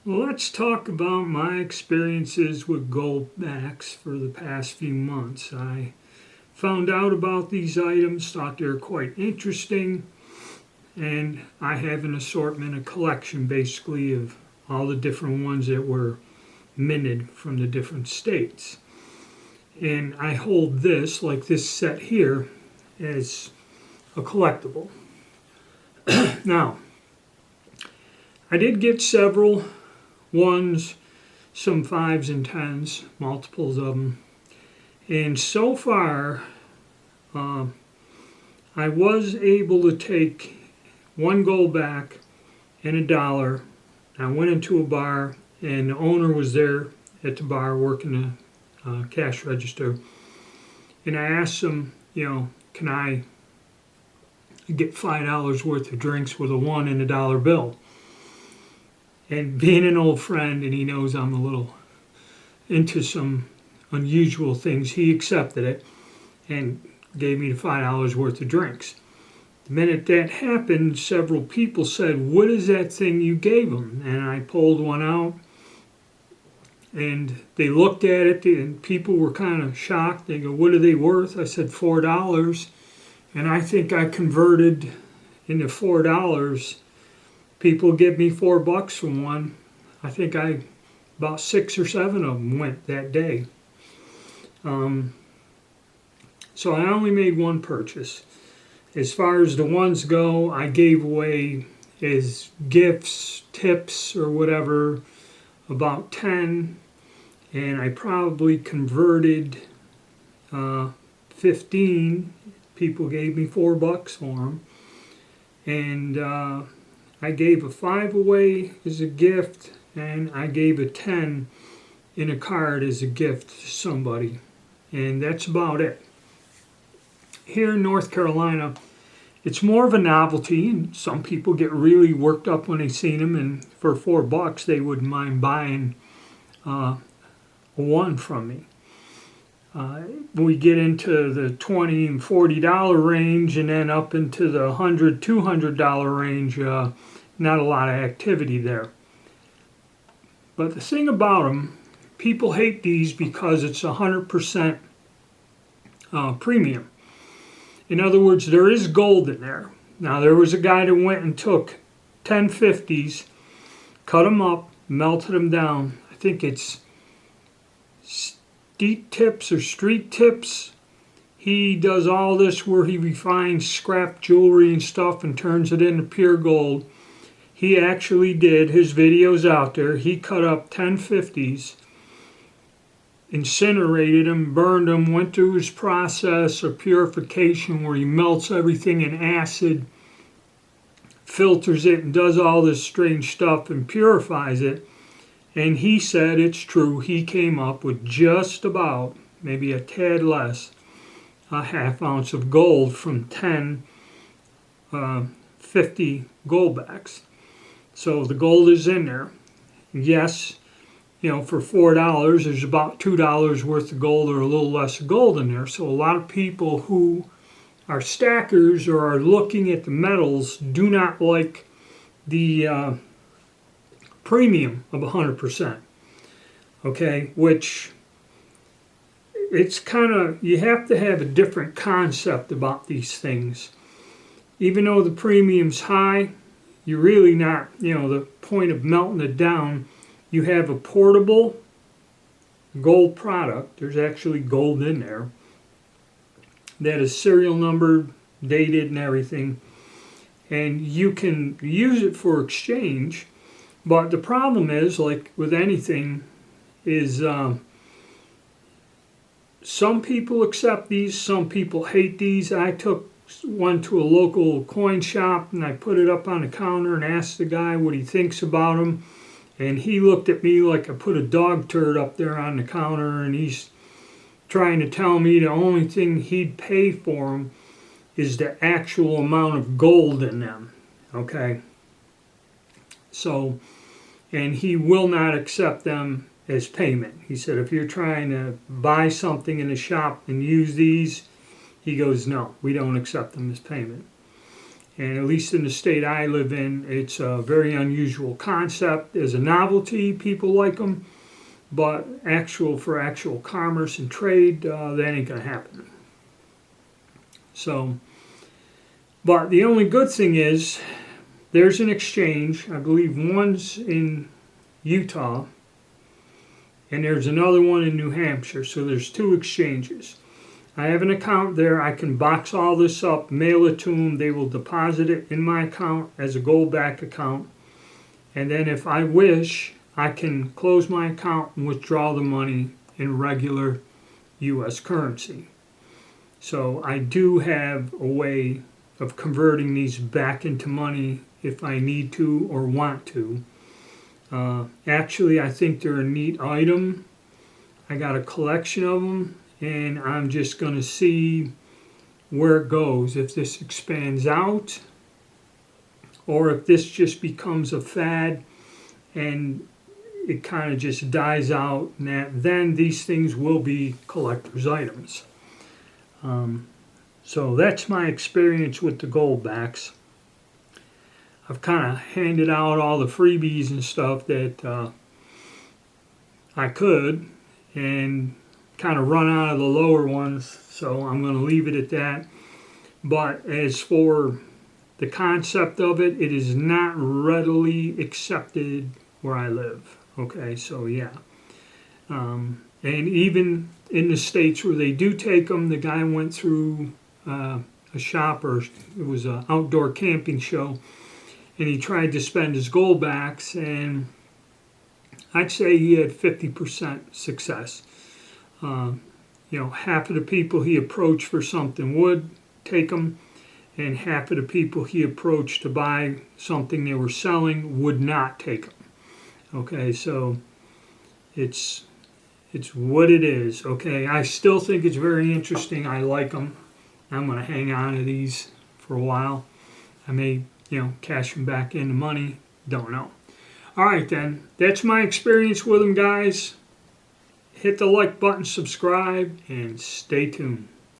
Well, let's talk about my experiences with Goldbacks for the past few months. I found out about these items, thought they were quite interesting, and I have an assortment, a collection basically of all the different ones that were minted from the different states. And I hold this, like this set here, as a collectible. Now, I did get several ones, some fives and tens, multiples of them. And so far, uh, I was able to take one Goldback and $1. I went into a bar, and the owner was there at the bar working the cash register. And I asked him, can I get $5 worth of drinks with a one and $1 bill? And being an old friend, and he knows I'm a little into some unusual things, he accepted it and gave me the $5 worth of drinks. The minute that happened, several people said, "What is that thing you gave him?" And I pulled one out, and they looked at it, and people were kind of shocked. They go, "What are they worth?" I said, $4. And I think I converted into $4. People give me $4 for one. I think about 6 or 7 of them went that day. So I only made one purchase. As far as the ones go, I gave away as gifts, tips, or whatever, about 10, and I probably converted 15. People gave me $4 for them, and I gave a 5 away as a gift, and I gave a 10 in a card as a gift to somebody, and that's about it. Here in North Carolina, it's more of a novelty, and some people get really worked up when they see them, and for $4 they wouldn't mind buying a one from me. We get into the $20 and $40 range, and then up into the $100, $200 range, not a lot of activity there. But the thing about them, people hate these because it's 100% premium. In other words, there is gold in there. Now, there was a guy that went and took 1050s, cut them up, melted them down. I think it's steep tips or street tips. He does all this where he refines scrap jewelry and stuff and turns it into pure gold. He actually did, his video's out there, he cut up 1050s, incinerated them, burned them, went through his process of purification where he melts everything in acid, filters it, and does all this strange stuff and purifies it. And he said it's true, he came up with just about, maybe a tad less, a half ounce of gold from 10 50 Goldbacks. So the gold is in there. Yes, for $4, there's about $2 worth of gold or a little less gold in there. So a lot of people who are stackers or are looking at the metals do not like the premium of 100%. Okay, which it's kind of, you have to have a different concept about these things. Even though the premium's high, you're really not, the point of melting it down. You have a portable gold product. There's actually gold in there that is serial numbered, dated, and everything. And you can use it for exchange. But the problem is, like with anything, is some people accept these, some people hate these. I took one to a local coin shop and I put it up on the counter and asked the guy what he thinks about them. And he looked at me like I put a dog turd up there on the counter, and he's trying to tell me the only thing he'd pay for them is the actual amount of gold in them. Okay? So, and he will not accept them as payment. He said, if you're trying to buy something in a shop and use these, he goes, no, we don't accept them as payment. And at least in the state I live in, it's a very unusual concept. As a novelty, people like them, but for actual commerce and trade, that ain't gonna happen. So, but the only good thing is there's an exchange. I believe one's in Utah and there's another one in New Hampshire. So there's 2 exchanges. I have an account there. I can box all this up, mail it to them. They will deposit it in my account as a Goldback account. And then if I wish, I can close my account and withdraw the money in regular U.S. currency. So I do have a way of converting these back into money if I need to or want to. Actually, I think they're a neat item. I got a collection of them. And I'm just going to see where it goes, if this expands out or if this just becomes a fad and it kind of just dies out, and then these things will be collector's items. So that's my experience with the Goldbacks. I've kind of handed out all the freebies and stuff that I could, and kind of run out of the lower ones, so I'm going to leave it at that. But as for the concept of it, it is not readily accepted where I live. Okay, so yeah. And even in the states where they do take them, the guy went through a shop, or it was an outdoor camping show, and he tried to spend his Goldbacks, and I'd say he had 50% success. Half of the people he approached for something would take them, and half of the people he approached to buy something they were selling would not take them. Okay, so it's what it is. Okay, I still think it's very interesting. I like them. I'm going to hang on to these for a while. I may, cash them back into money. Don't know. All right, then. That's my experience with them, guys. Hit the like button, subscribe, and stay tuned.